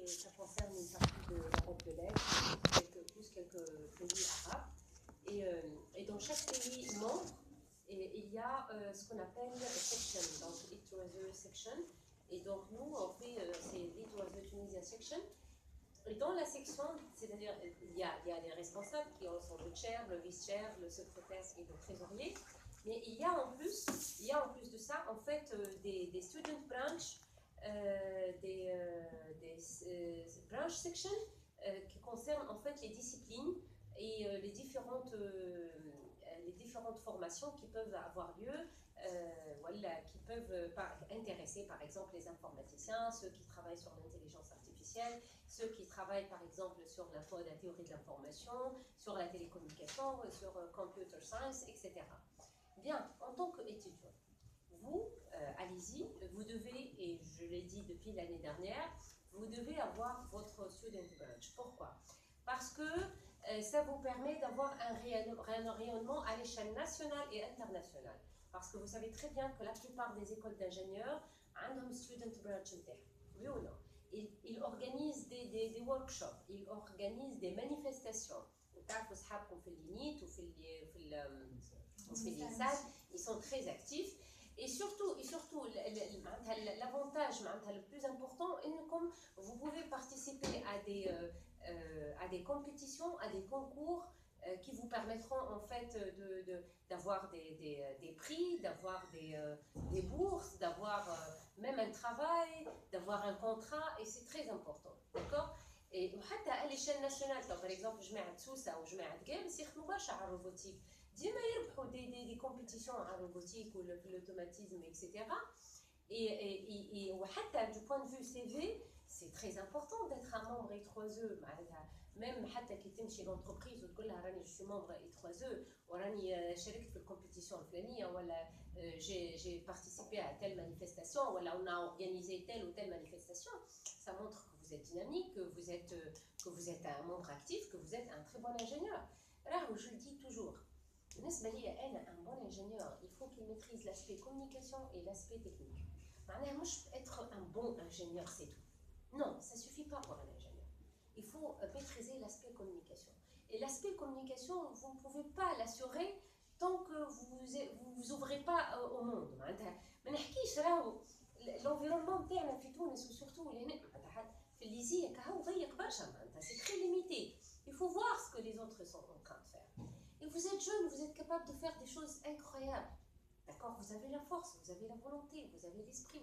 que ça concerne une partie de l'Europe de l'Est, quelques pays arabes. Et dans chaque pays membre, il y a ce qu'on appelle section, donc It was a section. Et donc nous, on fait, c'est It was a Tunisia section. Et dans la section, c'est-à-dire, il y a des responsables qui sont le chair, le vice-chair, le secrétaire et le trésorier. Mais il y a en plus de ça, en fait, des student branch, des branch sections qui concernent en fait les disciplines et les différentes formations qui peuvent avoir lieu, voilà, qui peuvent intéresser par exemple les informaticiens, ceux qui travaillent sur l'intelligence artificielle, ceux qui travaillent par exemple sur la théorie de l'information, sur la télécommunication, sur computer science, etc. Bien, en tant qu'étudiant, vous, allez-y, vous devez, et je l'ai dit depuis l'année dernière, vous devez avoir votre student branch. Pourquoi? Parce que ça vous permet d'avoir un rayonnement à l'échelle nationale et internationale. Parce que vous savez très bien que la plupart des écoles d'ingénieurs ont un student branch interne. Oui ou non? Ils organisent des workshops, ils organisent des manifestations. Ils sont très actifs. Et surtout l'avantage le plus important, comme vous pouvez participer à des compétitions, à des concours qui vous permettront en fait d'avoir des prix, d'avoir des bourses, d'avoir même un travail, d'avoir un contrat, et c'est très important, d'accord? Et حتى à l'échelle nationale, par exemple جماعة سوسة ou جماعة جابس يخدموا برشا على الروبوتيك. ديما يربحوا des compétitions à robotique ou l'automatisme, etc. Et du point de vue CV, c'est très important d'être un membre I3E. Même qui تمشي l'entreprise وتقول لها راني je suis membre I3E وراني شاركت في الكومبيتيشن الفلانيه ولا j'ai participé à telle manifestation ولا on a organisé telle ou telle manifestation, ça montre que vous êtes dynamique, que vous êtes un membre actif, que vous êtes un très bon ingénieur. Alors je le dis toujours, un bon ingénieur, il faut qu'il maîtrise l'aspect communication et l'aspect technique. Être un bon ingénieur, c'est tout. Non, ça ne suffit pas pour un ingénieur. Il faut maîtriser l'aspect communication. Et l'aspect communication, vous ne pouvez pas l'assurer tant que vous vous ouvrez pas au monde. L'environnement تاعنا في تونس وsurtout في الليزيه كهو ضيق برشا, c'est très limité. Il faut voir ce que les autres sont en train de faire. Et vous êtes jeune, vous êtes capable de faire des choses incroyables. D'accord? Vous avez la force, vous avez la volonté, vous avez l'esprit,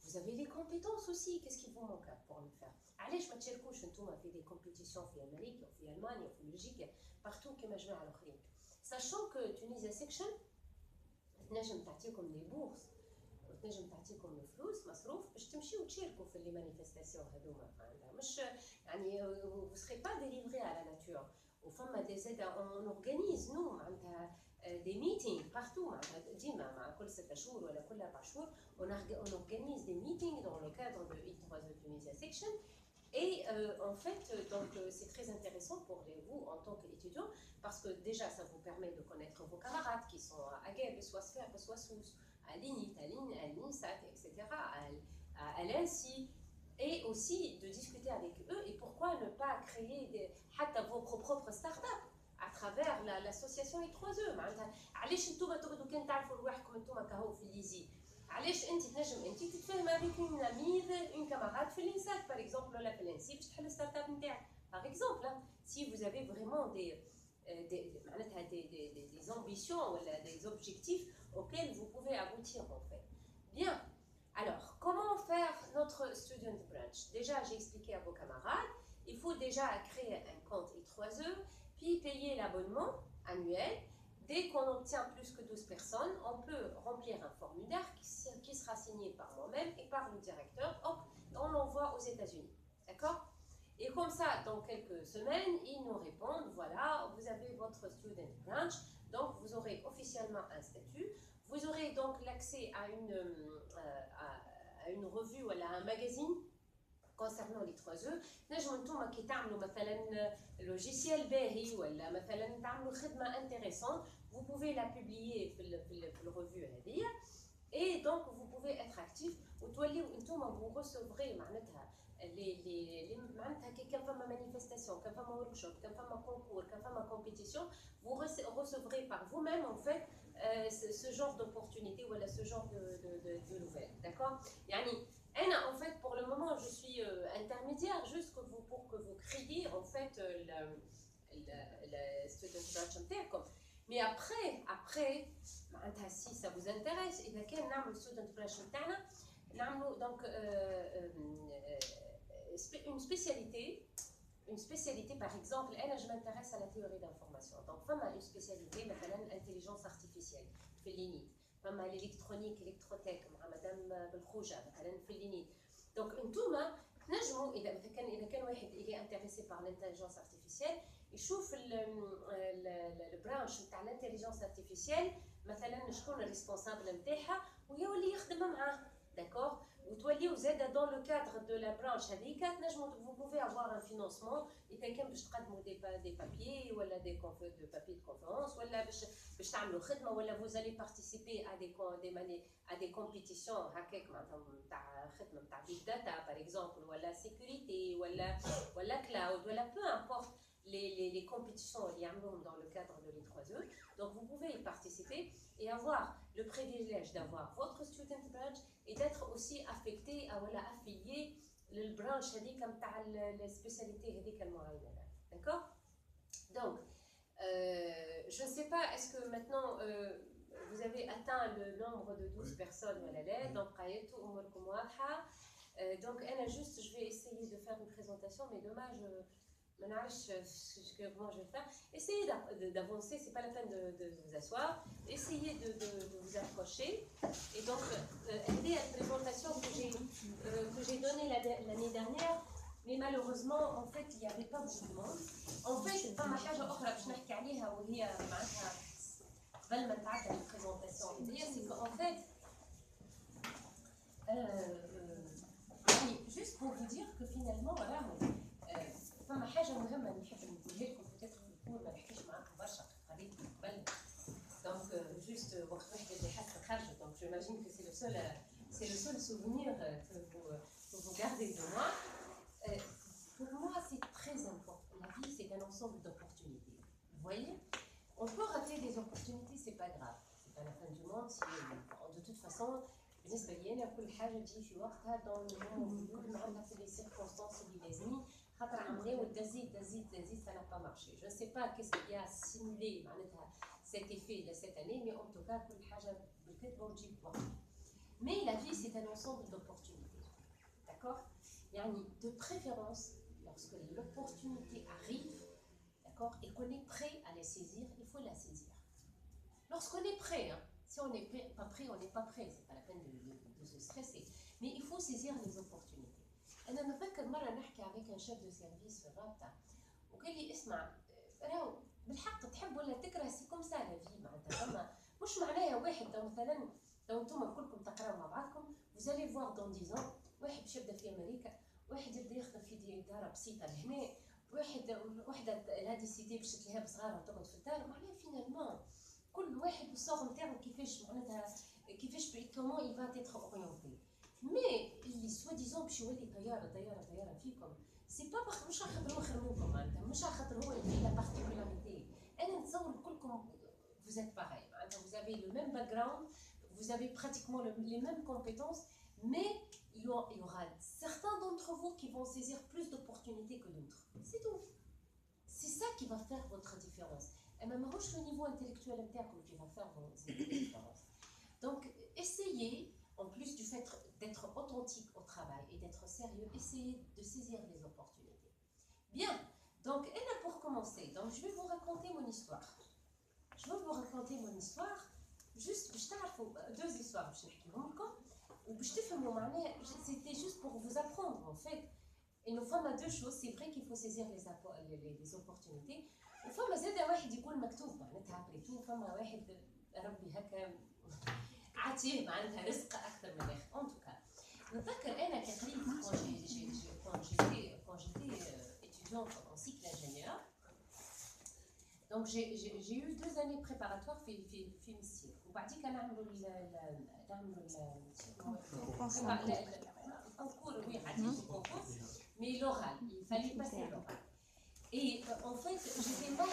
vous avez les compétences aussi. Qu'est-ce qui vous manque pour le faire? علاش ما تشاركوش انتم في des compétitions في امريكا وفي المانيا وفي بلجيكا partout كما جماعه الاخرين. Sachant que Tunisia section تنجم تعطيكم des bourses وتنجم تعطيكم الفلوس مصروف باش تمشيو وتشاركوا في لي مانيفيستاسيون هذوما. مش يعني vous serez pas délivré à la nature. وفما des aides, on organise nous des meetings partout, ديما كل 6 شهور ولا كل 4 شهور on organise des meetings dans le cadre de I3E Tunisia section. Et en fait, donc c'est très intéressant pour vous en tant qu'étudiant parce que déjà ça vous permet de connaître vos camarades qui sont à Geb, soit Sfer, soit Sous, à l'INIT, à l'INSAT, etc., à l'ANSI, et aussi de discuter avec eux. Et pourquoi ne pas créer vos propres startups à travers l'association I3E. علاش انتم تقعدوا كان تعرفوا رواحكم انتم كهو في الليزي؟ علاش انت تنجم انت تتفاهم avec une amie, une camarade في الانسات par exemple ولا في الانسي باش تحل ستارت اب نتاعك. Par exemple, si vous avez vraiment des ambitions ou des objectifs auxquels vous pouvez aboutir en fait. Bien. Alors, comment faire notre student branch? Déjà, j'ai expliqué à vos camarades, il faut déjà créer un compte I3E, puis payer l'abonnement annuel. Dès qu'on obtient plus que 12 personnes, on peut remplir un formulaire qui sera signé par moi-même et par le directeur. Hop, on l'envoie aux États-Unis. D'accord? Et comme ça, dans quelques semaines, ils nous répondent, voilà, vous avez votre student branch, donc vous aurez officiellement un statut. Vous aurez donc l'accès à une revue ou à un magazine concernant les 3E. نجموا انتم كي تعملوا مثلا logiciel باهي ولا مثلا تعملوا خدمه intéressante, vous pouvez la publier في الرevue هذه. Et donc vous pouvez être actif وتوليو انتم vous recevrez معناتها quand femme manifestation, quand femme workshop, quand femme concours, quand femme compétition, vous recevrez par vous-même en fait ce genre d'opportunité ou ce genre de nouvelles, d'accord? Yani, en fait, pour le moment, je suis intermédiaire juste pour que vous créiez en fait le student branch نتاعكم. Mais après, si ça vous intéresse, إذا كان نعمل student branch نتاعنا نعملوا donc une spécialité par exemple, je m'intéresse à la théorie d'information. Donc, femme une spécialité, مثلا l'intelligence artificielle, في اللينيت. فما l'électronique, électrotech, مع مدام بالخوجة مثلا في اللينيت. Donc, انتوما نجموا إذا كان واحد اللي intéressé par l'intelligence artificielle, يشوف البرانش نتاع l'intelligence artificielle مثلا شكون الريسبونسابل نتاعها ويولي يخدم معاه. D'accord? Vous êtes dans le cadre de la branche هذيك vous pouvez avoir un financement إذا كان باش تقدموا des papiers ou des papiers de conférence ولا باش تعملوا خدمة ولا vous allez participer à des compétitions هكاك معناتها خدمة نتاع big data par exemple ولا sécurité ولا cloud ولا peu importe les compétitions اللي يعملوهم dans le cadre de l'I3E. Donc vous pouvez y participer et avoir le privilège d'avoir votre student branch et d'être aussi affecté ou affilié le branch هذيك نتاع الspécialité هذيك المعينة. D'accord? Donc je ne sais pas, est-ce que maintenant vous avez atteint le nombre de 12 personnes ولا لا؟ Donc قايتوا أموركم واضحة. Donc juste je vais essayer de faire une présentation, mais dommage. Je ne sais pas comment je vais faire. Essayez d'avancer, ce n'est pas la peine de vous asseoir. Essayez de vous approcher. Et donc, la présentation que j'ai donnée l'année dernière, mais malheureusement, en fait, il n'y avait pas beaucoup de monde. En fait, فما حاجة أخرى باش نحكي عليها وهي معناتها قبل ما نتعدى البريزونطاسيون هذيا سي qu'en fait juste pour vous dire que finalement راهو فما حاجة مهمة نحب نقولها لكم peut-être نكون ما نحكيش معاكم برشا قريت قبل donc juste وقت واحد اللي حاسة خارجة donc j'imagine que c'est le seul souvenir que vous gardez de moi. Pour moi c'est très important. La vie c'est un ensemble d'opportunités. Vous voyez, on peut rater des opportunités, c'est pas grave, c'est pas la fin du monde si de toute façon بالنسبة لي أنا كل حاجة تجي في وقتها dans le moment où معناتها في les circonstances اللي لازمين. خاطر عملوا تزيد ça n'a pas marché. Je ne sais pas qu'est-ce qui a simulé cet effet de cette année, mais en tout cas كل حاجة بالكتب وتجيب وقت. Mais la vie c'est un ensemble d'opportunités. D'accord? يعني de préférence lorsque l'opportunité arrive, d'accord, et qu'on est prêt à la saisir, il faut la saisir. Lorsqu'on est prêt, hein, si on n'est pas prêt, on n'est pas prêt, c'est pas la peine de se stresser. Mais il faut saisir les opportunités. أنا نتذكر مرة نحكي avec un chef de service في الرابطة وقال لي اسمع راهو بالحق تحب ولا تكره سي كوم سا لا في معناتها فما مش معناها واحد مثلا لو انتم كلكم تقراو مع بعضكم vous allez voir dans 10 ans واحد باش يبدا في أمريكا واحد يبدا يخدم في دار بسيطة لهنا وحده لها ديسيدي باش تلهى بصغارها وتقعد في الدار معناها فينالمون كل واحد والصوغ نتاعو كيفاش معناتها كيفاش comment il va être orienté. مي اللي سوا باش يولي طياره فيكم سي با مش على خاطر هو خير منكم معناتها مش على خاطر هو اللي لا بارتيكولاريتي. انا نتصور كلكم vous êtes pareil معناتها vous avez le même background, vous avez pratiquement les mêmes compétences, mais il y aura certains d'entre vous qui vont saisir plus d'opportunités que d'autres. C'est tout. C'est ça qui va faire votre différence. Et même le niveau intellectuel interne qui va faire cette différence. Donc essayez, en plus du fait d'être authentique au travail et d'être sérieux, essayez de saisir les opportunités. Bien, donc pour commencer, donc, je vais vous raconter mon histoire. Je vais vous raconter mon histoire, juste deux histoires, c'était juste pour vous apprendre en fait. Et nous sommes à deux choses, c'est vrai qu'il faut saisir les opportunités. وفما زاده واحد يكون مكتوب معناتها بريتو فما واحد ربي هكا عاطيه معناتها رزق اكثر من الاخر. ان توكا نتذكر انا كقريب quand j'étais étudiante en cycle ingénieur, donc j'ai eu 2 années préparatoires في ميسير وبعديك نعملوا الكونكور. وي عديت الكونكور l'oral. Il fallait passer l'oral. Et en fait, j'étais mal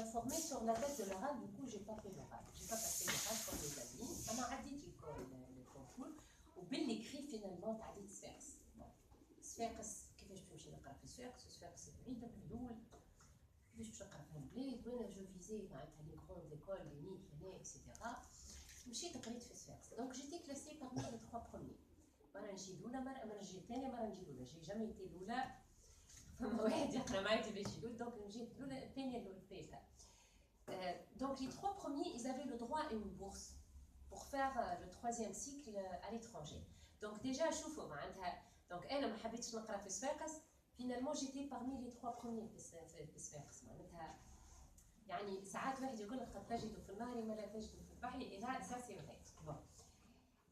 informée sur la date de l'oral, du coup, j'ai pas fait l'oral. J'ai pas passé l'oral comme les amis. أنا عديت الكونكور وبالإكري finalement تعديت صفاقس. صفاقس كيفاش تمشي نقرا في صفاقس بعيدة بالأول. كيفاش باش نقرا في البلاد وأنا جو فيزي معناتها لي غروند ليكول لي نيت لهنا إكسيتيرا. مشيت قريت في صفاقس. دونك جيتي كلاسي parmi les 3 premiers. مرة نجي الأولى مرة نجي الثانية مرة نجي الأولى. j'ai jamais été الأولى. فما واحد يقرا معايا باش يقول دونك نجي الأولى الثانية الثالثة. Donc les 3 premiers, ils avaient le droit à une bourse pour faire le 3e cycle à l'étranger. Donc déjà, شوفوا معناتها donc أنا ما حبيتش نقرا في صفاقس. Finalement, j'étais parmi les 3 premiers في صفاقس. معناتها يعني ساعات واحد يقول لك قد تجد في النهر ما لا تجد في البحر. Et là, ça c'est vrai. Bon.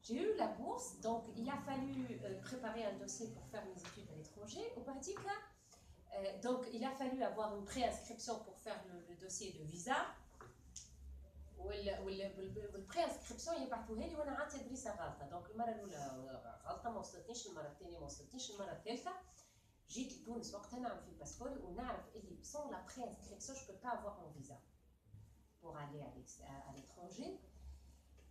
J'ai eu la bourse, donc il a fallu préparer un dossier pour faire mes études à l'étranger. Au Bardika, donc il a fallu avoir une préinscription pour faire le dossier de visa. والبريسكريبسيون يبعثوها لي وانا عاد تدريسه غلطه. دونك المره الاولى غلطه ما وصلتنيش، المره الثانيه ما وصلتنيش، المره الثالثه جيت لتونس وقتها نعمل في الباسبور ونعرف اللي بسون لا بريسكريبسيون جو بو با افوار مون فيزا بور الي à l'étranger.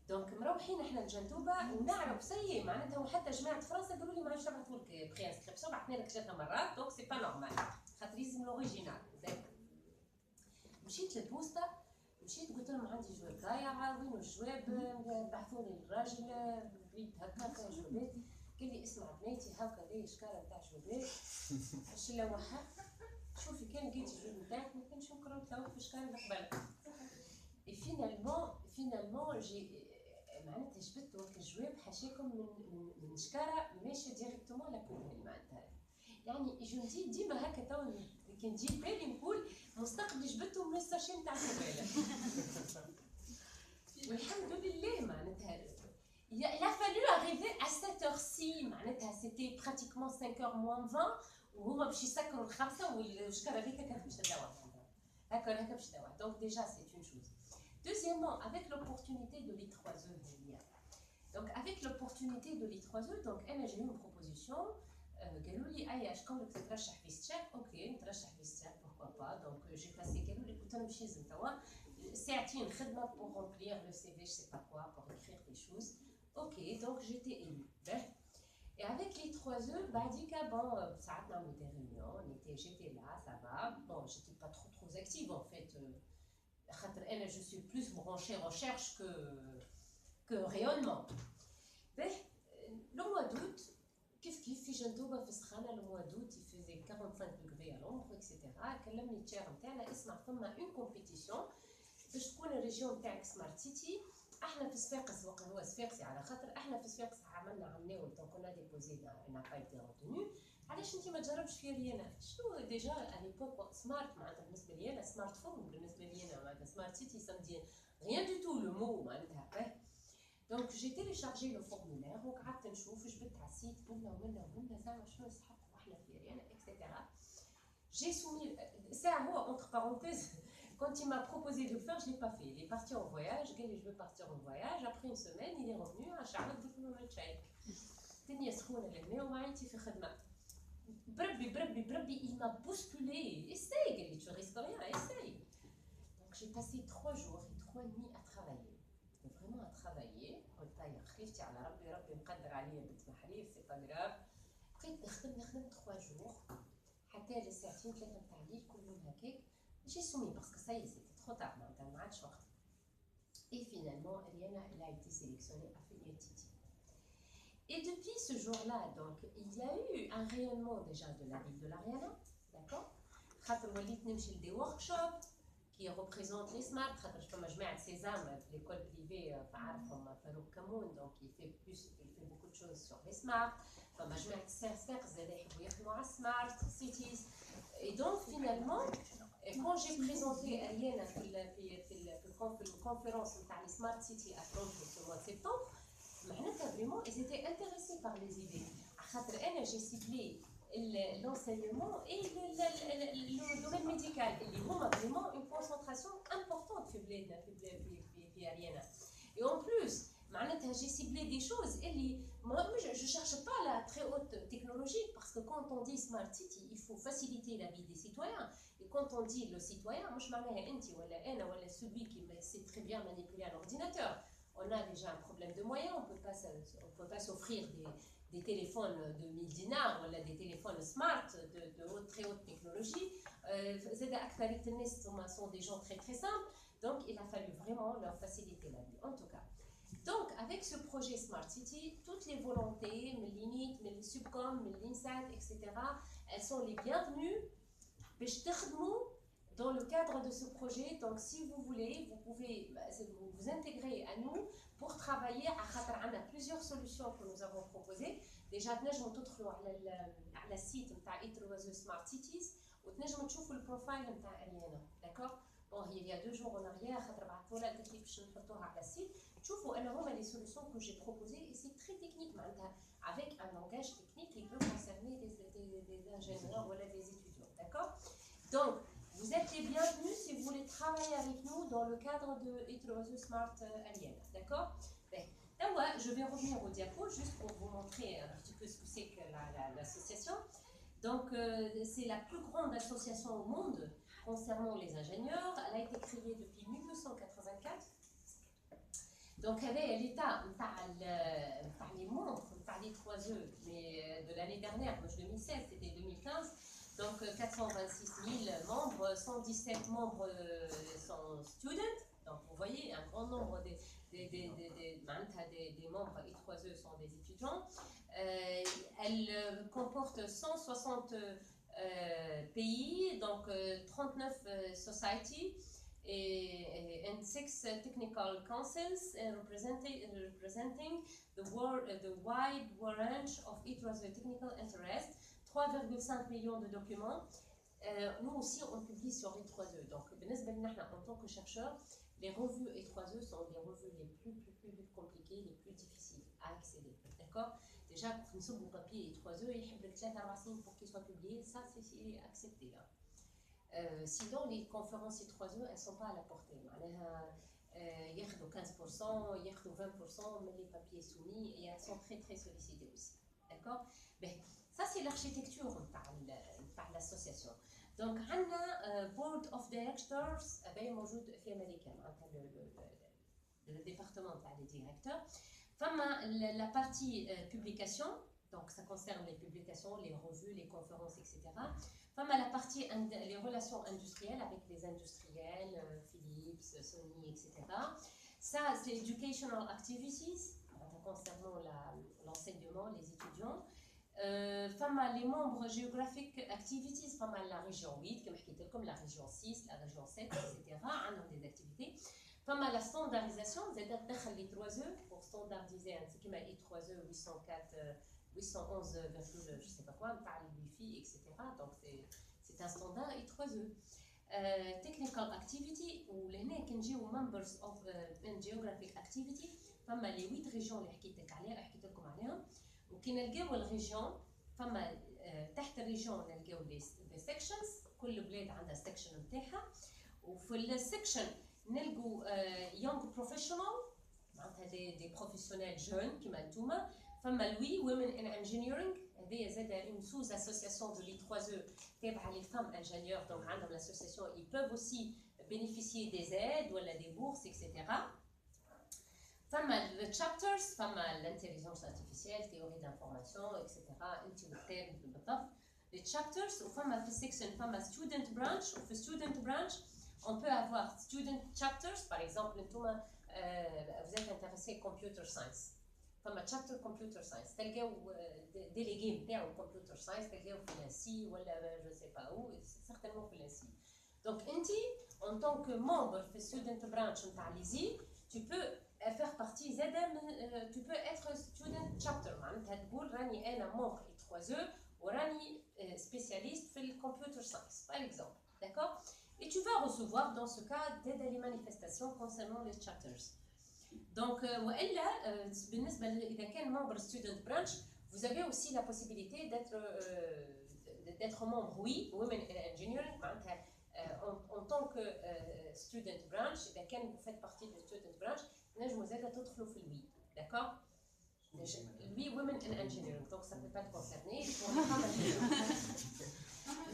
دونك مروحين احنا لجندوبه ونعرف سي معناتها وحتى جماعه فرنسا قالوا لي ما عادش نبعثوا لك بريسكريبسيون، بعثنا لك 3 مرات دونك سي با نورمال خاطر لازم الاوريجينال. مشيت للبوسطه مشيت قلت لهم عندي جواب ضايع وين الجواب؟ بعثوا لي الراجل بريد هكا جوابات. قال لي اسمع بنيتي هاكا لي شكاره نتاع جوابات باش نلوحها شوفي كان لقيت الجواب نتاعك ما كانش نقراو تلوح في الشكاره اللي قبل. اي فينالمون جي معناتها جبت وقت الجواب حاشاكم من شكاره ماشيه ديريكتومون لكل معناتها يعني جو ديما هكا تو كي نجي بالي نقول مستقبلي جبته من الساشي نتاع الزباله. والحمد لله معناتها il a fallu arriver à 7h06 معناتها c'était pratiquement 5h moins 20 وهما باش يسكروا الخمسه والشكاره هذيك كانت باش تدور هكا باش تدور. donc déjà c'est une chose. Deuxièmement, avec l'opportunité de l'I3E, donc avec l'opportunité de l'I3E, donc j'ai eu une proposition. قالوا لي اي اش كونك تترشح في ستاج. اوكي نترشح في ستاج بوركوا با. دونك جي باسي قالوا لي قلت لهم ماشي لازم توا ساعتين خدمه بور رومبلير لو سي في سي با كوا بور écrire des choses. اوكي دونك جيتي élue. Et avec les 3E, بعديك bon ساعات نعملوا des réunions. J'étais là, ça va. Bon, j'étais pas trop active en fait. خاطر انا je suis plus branchée recherche que rayonnement. Le mois d'août كيف في جندوبه في السخانه الموا دوت يفيزي 45 دوغري على العمر اكسيتيرا. كلمني التشير نتاعنا اسمع فما اون كومبيتيسيون باش تكون الريجيون نتاعك سمارت سيتي. احنا في صفاقس وقت هو صفاقسي على خاطر احنا في صفاقس عملنا عمناول دونك كنا ديبوزي اون ابايتي ريتوني. علاش انت ما تجربش في ريانا؟ شنو ديجا ا ليبوك سمارت معناتها بالنسبه لي انا سمارت فون بالنسبه لي انا معناتها سمارت سيتي سامدي ريان دو تو لو مو معناتها. Donc j'ai téléchargé le formulaire وقعدت نشوف جبت على السيت ومنا زعما شنو يستحق واحنا في ريانا اكسيتيرا. J'ai soumis ça moi entre parenthèses quand il m'a proposé de le faire je l'ai pas fait. Il est parti en voyage, قال لي je veux partir en voyage. Après une semaine il est revenu شعلت قلت له ما تشيك الدنيا سخونه لهنا ومعيتي في خدمه. بربي il m'a bousculé. Essaye قال لي tu risques rien, essaye. Donc j'ai passé 3 jours et 3 nuits à travailler. Vraiment à travailler. قلت يا خليفتي على ربي مقدر عليا بنت محليف سي با غراف. بقيت نخدم 3 جور حتى لساعتين 3 نتاع الليل كل يوم هكاك. جي سومي باسكو ساي سيتي ترو تار معناتها ما عادش وقت. Et finalement Rihanna elle a été sélectionnée à faire Titi. Et depuis ce jour-là donc il y a eu un rayonnement déjà de la ville de l'Ariana, d'accord. خاطر وليت نمشي لدي workshops qui représente les smart. خاطر فما جماعه سيزام في ليكول بريفي عارفهم فاروق كمون دونك il fait beaucoup de choses sur les smart. فما جماعه صفاقس زاد يحبوا يخدموا على smart cities. Et donc finalement quand j'ai présenté Ariana في الكونفérence نتاع les smart city approach au mois de septembre معناتها vraiment ils étaient intéressés par les idées. خاطر انا j'ai ciblé l'enseignement et le domaine médical اللي هما vraiment une concentration importante في بلادنا في Ariana. Et en plus معناتها j'ai ciblé des choses اللي je cherche pas la très haute technologie parce que quand on dit Smart City, il faut faciliter la vie des citoyens. Et quand on dit le citoyen, moi je m'en celui qui sait très bien manipuler un ordinateur. On a déjà un problème de moyens, on ne peut pas s'offrir des téléphones de 1000 dinars ou des téléphones smart de très haute technologie. Sont des gens très très simples, donc il a fallu vraiment leur faciliter la vie, en tout cas. Donc, avec ce projet Smart City, toutes les volontés, mes limites, mes subcom, mes l'INSAT, etc., elles sont les bienvenues dans le cadre de ce projet. Donc, si vous voulez, vous pouvez vous intégrer à nous pour travailler à plusieurs solutions que nous avons proposées. Déjà, nous avons le site de Smart Cities et nous avons le profil de Ariana. D'accord? Bon, il y a 2 jours en arrière, nous avons l'équipe qui le site. Vous voyez les solutions que j'ai proposées, et c'est très technique, avec un langage technique qui peut concerner des ingénieurs ou des étudiants. D'accord? Donc, vous êtes les bienvenus si vous voulez travailler avec nous dans le cadre de Itrozo Smart Alien. D'accord? Je vais revenir au diapo juste pour vous montrer un petit peu ce que c'est que l'association. Donc, c'est la plus grande association au monde concernant les ingénieurs. Elle a été créée depuis 1984. Donc, elle est l'état par les membres, par les 3E, mais de l'année dernière, 2016, c'était 2015. Donc, 426 000 membres, 117 membres sont students. Donc, vous voyez, un grand nombre des membres I3E sont des étudiants. Elle comporte 160 pays, donc 39 societies. And 6 technical councils representing the wide range of I3E technical interest, 3,5 millions de documents. Nous aussi, on publie sur I3E. Donc, en tant que chercheurs, les revues I3E sont les revues les plus compliquées, les plus difficiles à accéder. D'accord? Déjà, pour une somme de papier I3E, il y a 3 signes pour qu'il soit publié. Ça, c'est accepté là. Sinon, les conférences I3E, elles ne sont pas à la portée. Il y a 15%, il y a 20%, mais les papiers soumis, et elles sont très très sollicitées aussi. D'accord? Ça, c'est l'architecture par l'association. Donc, on a Board of Directors, موجود في أمريكا, le département des directeurs. La partie publication, donc ça concerne les publications, les revues, les conférences, etc. La partie les relations industrielles avec les industriels, Philips, Sony, etc. Ça, c'est educational activities, concernant l'enseignement, les étudiants. Les membres géographiques activities, la région 8, comme la région 6, la région 7, etc. On a des activités. La standardisation, vous êtes dans les 3E pour standardiser un petit I3E 804, 811, je sais pas quoi, par le Wi-Fi, etc. Donc c'est un standard I3E. Technical activity, ou les members of geographic activity, les 8 régions اللي حكيت لكم عليهم. وكنلقاو الريجيون تحت الريجيون نلقاو لي سيكشنز، كل بلاد عندها سيكشن نتاعها، وفي السيكشن نلقاو يونغ بروفيشنال معناتها دي بروفيسيونيل جون كيما نتوما. لوي وومن ان انجينيرينغ، هذه زاد اون سوز اسوسياسيون دو لي 3 تابعه لي فام انجينيور. دونك عندهم لاسوسياسيون ils peuvent aussi bénéficier des aides ولا des bourses, etc. Les chapters, l'intelligence artificielle, théorie d'information, etc. Les chapters, ou la section, la student branch, ou la student branch, on peut avoir student chapters, par exemple, vous êtes intéressé computer science. La chapter computer science, délégué au computer science, au FLNC, ou je ne sais pas où, certainement FLNC. Donc, en tant que membre de la student branch, tu peux faire partie tu peux être student chapter, تقول راني انا membre I3E وراني spécialiste في le computer science par exemple, d'accord? Et tu vas recevoir dans ce cas d'aide à les manifestations concernant les chapters. Donc والا بالنسبه اذا كان membre student branch, vous avez aussi la possibilité d'être membre, oui, women in engineering, en tant que student branch. اذا كان vous faites partie de student branch, نجموا زاده تدخلوا في الوي. D'accord? Lui, women in engineering, donc ça ne peut pas te concerner. Il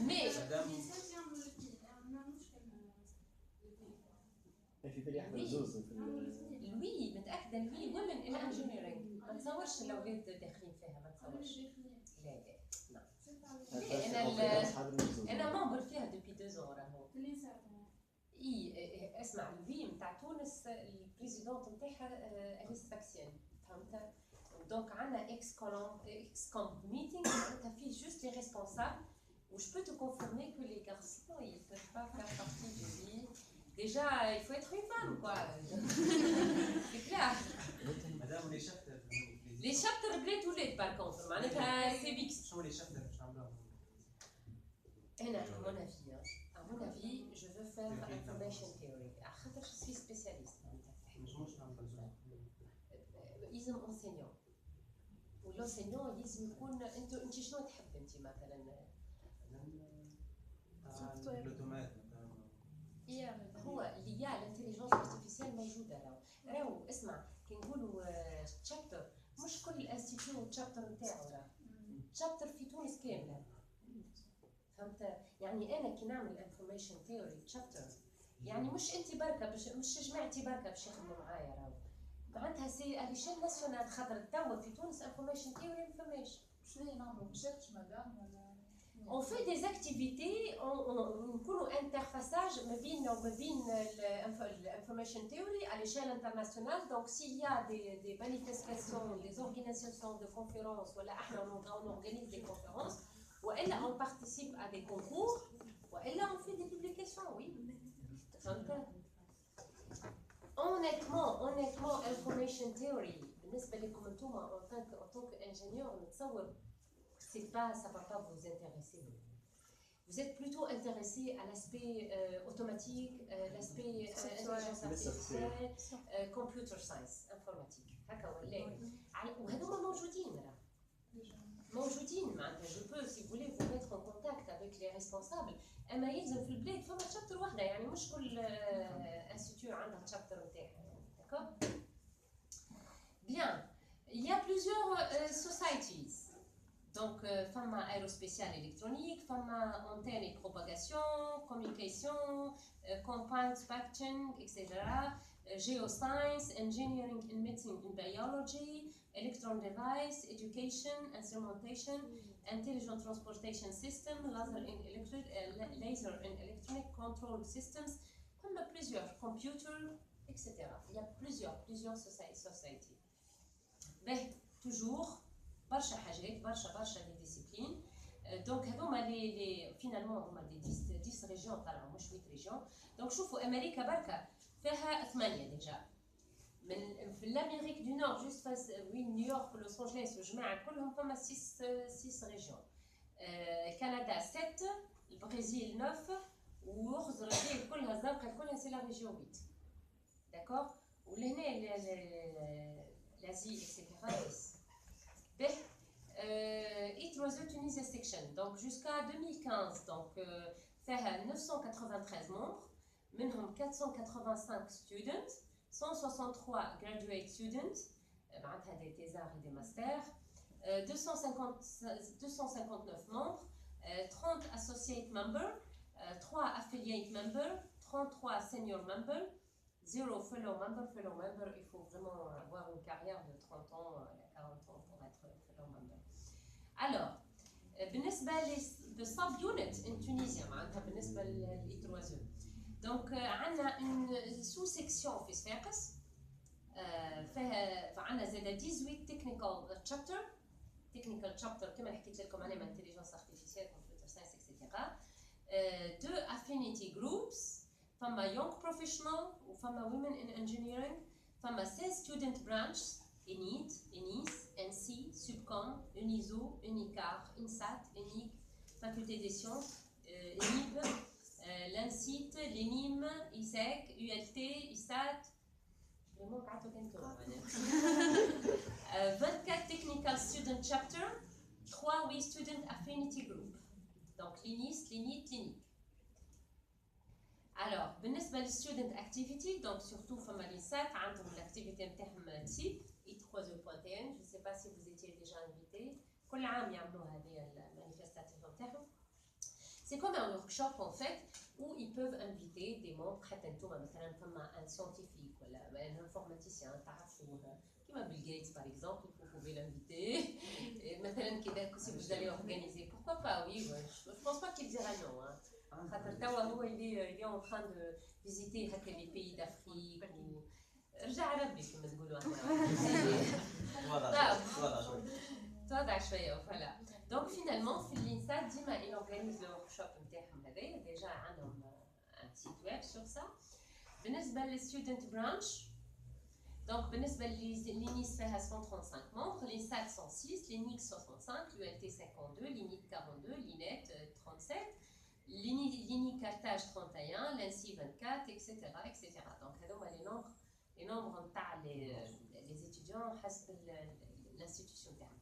Mais oui متأكدة lui women in engineering ما تصورش الأولاد داخلين فيها ما تصورش لا أنا ممبر فيها depuis 2 ans راهو إي اسمع الفي نتاع تونس البريزيدونت نتاعها أليس فاكسيان فهمت دونك عندنا اكس كومب ميتينغ معناتها فيه جوست لي ريسبونسابل و je peux te confirmer que les garçons ils ne peuvent pas faire partie du vie. Déjà il faut être une femme quoi. C'est clair. Madame les chapters بلاد ولاد par contre معناتها سي بيكس. شنو les chapters باش نعملوها؟ أنا à mon avis je veux faire information theory خاطر je suis spécialiste معناتها يلزم enseignant والenseignant يلزم يكون انت شنو تحب انت مثلا الاوتومات هو اللي يا الانتليجنس ارتفيسيال موجوده راهو اسمع كي نقولوا تشابتر مش كل انستيتيو تشابتر نتاعو راه تشابتر في تونس كامله فهمت يعني انا كي نعمل انفورميشن ثيوري تشابتر يعني مش انت بركه مش جماعتي بركه باش يخدموا معايا راهو معناتها سي اليشيل ناسيونال خاطر توا في تونس انفورميشن ثيوري ما فماش شنو نعملوا ريشيرش مدام ولا On fait des activités, on fait un interfaçage l'information theory à l'échelle internationale. Donc, s'il y a des manifestations, des organisations de conférences, voilà, on organise des conférences, ou là, on participe à des concours, ou là, on fait des publications, oui. Honnêtement, information theory, en tant qu'ingénieur, ça ne va pas vous intéresser. Vous êtes plutôt intéressé à l'aspect automatique, l'aspect intelligence artificielle, computer science, informatique. وهذوما موجودين معناتها je peux si vous voulez vous mettre en contact avec les responsables. اما يلزم في البلاد فما تشابتر واحده يعني مش كل انستيتيو عندها تشابتر نتاعها. D'accord? Bien. Il y a plusieurs societies. Donc, femme aérospatiale électronique, femme antenne et propagation, communication, compound spectrum, etc. Geoscience, engineering and medicine and biology, electron device, education, instrumentation, intelligent transportation system, laser and electronic control systems, comme plusieurs computer, etc. Il y a plusieurs sociétés. Mais toujours. برشا حاجات برشا دي ديسيبلين دونك هذوما لي فينالمون هما دي 10 ريجيون طلعوا مش 8 ريجيون دونك شوفوا امريكا بركه فيها 8 ديجا من في الامريك دو نور جوست فاس وين نيويورك ولوس انجلوس والجماعه كلهم فما 6 ريجيون كندا 7 البرازيل 9 واخر رجال كلها زرقاء كلها سي لا ريجيون 8 داكور ولهنا لازي اكسيتيرا E3E Tunisia section donc jusqu'à 2015 donc فيها 993 membres منهم 485 students 163 graduate students معناتها des thésards et des masters 259 membres 30 associate members 3 affiliate members 33 senior members 0 fellow member il faut vraiment avoir une carrière de 30 ans 40 ans pour être fellow member. Alors بالنسبة للسب يونت in Tunisia معناتها بالنسبة للإتروازو donc عندنا une sous-section في صفاقس فعندنا زادة 18 technical chapter كما حكيت لكم عليه من intelligence artificielle, computer science, etc. 2 affinity groups فما young professional وفما women in engineering فما 16 student branches ENIT, ENIS, NC, Subcom, UNISO, UNICAR, INSAT, ENIC, Faculté des sciences, ENIP, l'INSIT, l'ENIM, ISEC, ULT, ISAT. Je me manque à tout 24 technical student chapter, 3 we student affinity group. Donc l'INIS, l'INIT, l'INIC. Alors, بالنسبة للستودنت اكتيفيتي دونك سورتو فما لينسات عندهم الاكتيفيتي نتاعهم تيب E3E.1 je ne sais pas si vous étiez déjà invité كل عام يعملوا هذه C'est comme un workshop en fait où ils peuvent inviter des membres. حتى انتم مثلا فما un scientifique ولا un informaticien تعرفوه كيما Bill Gates par exemple, vous pouvez l'inviter. مثلا كذا si vous allez organiser, pourquoi pas, oui, je pense pas qu'il dira non. خاطر توا هو il est en train de visiter هكا les pays d'Afrique ou رجع ربي كما نقولوا تواضع شويه فوالا. دونك فينالمون في الانسات ديما il organise le workshop نتاعهم هذايا ديجا عندهم un site web sur ça. بالنسبه للستودنت برانش دونك بالنسبه للينيس فيها 135 membres, l'INSAT 106, l'INIC 65, l'ULT 52, l'INIT 42, l'INET 37, l'INIC Carthage 31, l'ANSI 24, etc. etc. Donc هذوما les nombres نتاع les étudiants حسب l'institution تاعهم.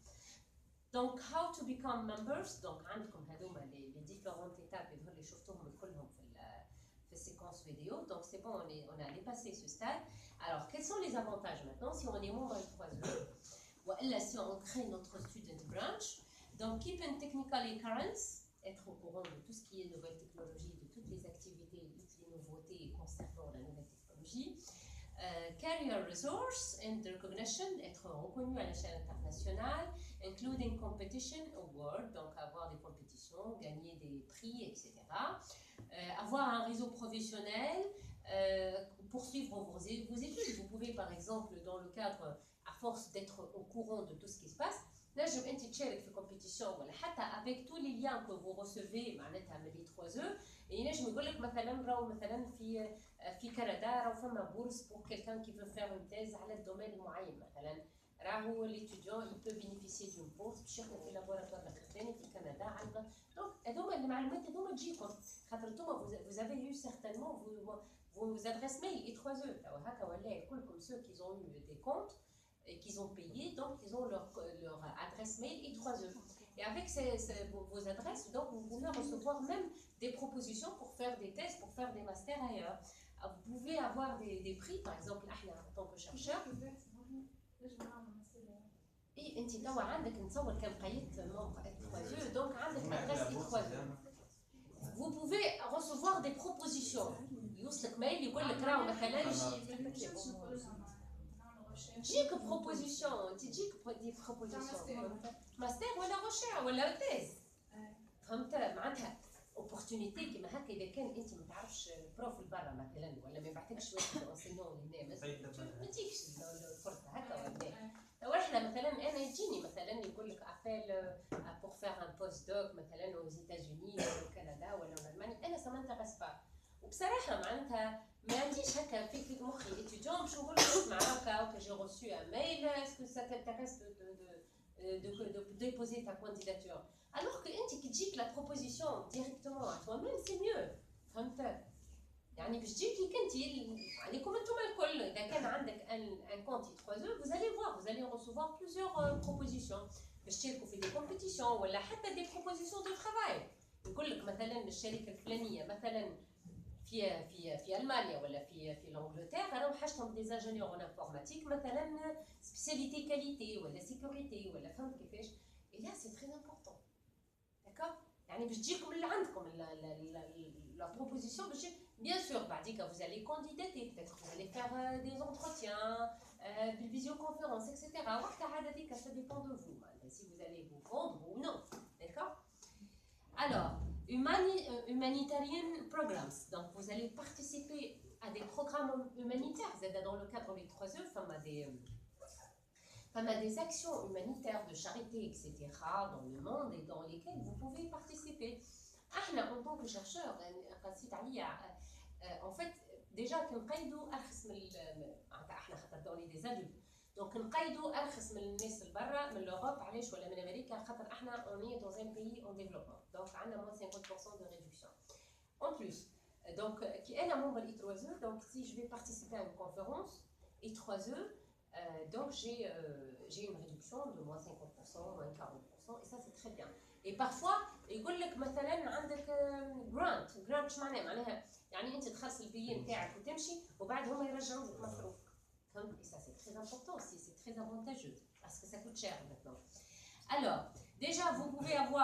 Donc how to become members, donc عندكم هذوما les différentes étapes اللي شفتوهم كلهم في séquence vidéo. Donc c'est bon, on a dépassé ce stade. Alors quels sont les avantages maintenant si on est membre de 3E ou si on crée notre student branch? Donc keep in technical currents, être au courant de tout ce qui est nouvelle technologie, de toutes les activités, toutes les nouveautés concernant la nouvelle technologie. Career resource and recognition, être reconnu à l'échelle internationale, including competition award, donc avoir des compétitions, gagner des prix, etc. Avoir un réseau professionnel, poursuivre vos études. Vous pouvez par exemple, dans le cadre, à force d'être au courant de tout ce qui se passe, نجم انت تشارك في كومبيتيشن ولا حتى avec tous les liens que vous recevez معناتها من لي 3E. ينجم يقول لك مثلا راهو مثلا في كندا راهو فما بورس pour quelqu'un qui veut faire une thèse على الدومين المعين مثلا راهو l'étudiant il peut bénéficier d'une bourse باش يخدم في لابوراتوار الثاني في كندا على. دونك هذوما المعلومات هذوما تجيكم خاطر انتوما vous avez eu certainement vos adresses mail et 3E هكا ولا كلكم ceux qui ont eu des comptes et qu'ils ont payé, donc ils ont leur adresse mail et 3E. Et avec vos adresses, donc vous pouvez recevoir même des propositions pour faire des thèses, pour faire des masters ailleurs. Vous pouvez avoir des prix, par exemple, en tant que chercheur. Et انت توا عندك نتصور كان قيدت membre 3E, donc عندك adresse 3E. Vous pouvez recevoir des propositions. يوصلك ميل يقول لك راهو مثلا تجيك بروبوزيسيون تجيك دي بروبوزيسيون ماستر ولا روشير ولا تيز فهمت معناتها اوبورتونيتي كيما هكا اذا كان انت ما تعرفش بروف برا مثلا ولا ما يبعثكش واحد انسينون لهنا ما تجيكش الفرصه هكا ولا احنا مثلا انا يجيني مثلا يقول لك ابيل بور فير ان بوست دوك مثلا aux États-Unis ولا كندا ولا المانيا انا سا مانتيريس با وبصراحه معناتها ما عنديش هكا في مخي étudiant باش نقول لك اسمع هكا j'ai reçu un mail, est-ce que ça t'intéresse de déposer ta candidature? Alors que انت كي تجيك la proposition directement à toi-même c'est mieux. فهمت؟ يعني باش تجيك لك انت عليكم انتم الكل اذا كان عندك un compte 3E vous allez voir, vous allez recevoir plusieurs propositions باش تشاركوا في des compétitions ولا حتى des propositions de travail. يقول لك مثلا الشركه الفلانيه مثلا في المانيا ولا في الانجلترا راهو حاجتهم دي انجينيور ان انفورماتيك مثلا سبيسياليتي كاليتي ولا سيكوريتي ولا فهمت كيفاش. اي لا سي تري امبورطون داكور يعني باش تجيكم اللي عندكم لا بروبوزيسيون باش بيان سور بعديك vous allez candidater peut-être vous allez faire des entretiens بالفيديوكونفérence etc. وقتها عاد هذيك ça dépend de vous si vous allez vous vendre ou non d'accord. Alors humanitarian programs, donc vous allez participer à des programmes humanitaires. Dans le cadre des 3E, des actions humanitaires de charité, etc. dans le monde et dans lesquelles vous pouvez participer. En tant que chercheur, en fait, déjà كنقيدوا أرخص من احنا خاطر دوني des adultes. Donc نقيدوا أرخص من الناس البرا من l'Europe علاش ولا من أمريكا خاطر احنا on est dans un pays en développement. Donc عندنا moins 50% de réduction. En plus, donc qui est la membre I3E, donc si je vais participer à une conférence I3E, donc j'ai une réduction de moins 50%, moins 40%, et ça c'est très bien. Et parfois يقول لك مثلا عندك grant شو معناها يعني انت تخلص البي نتاعك وتمشي وبعد هما يرجعوا لك مصروفك. Et ça c'est très important aussi, c'est très avantageux parce que ça coûte cher maintenant. Alors déjà vous pouvez avoir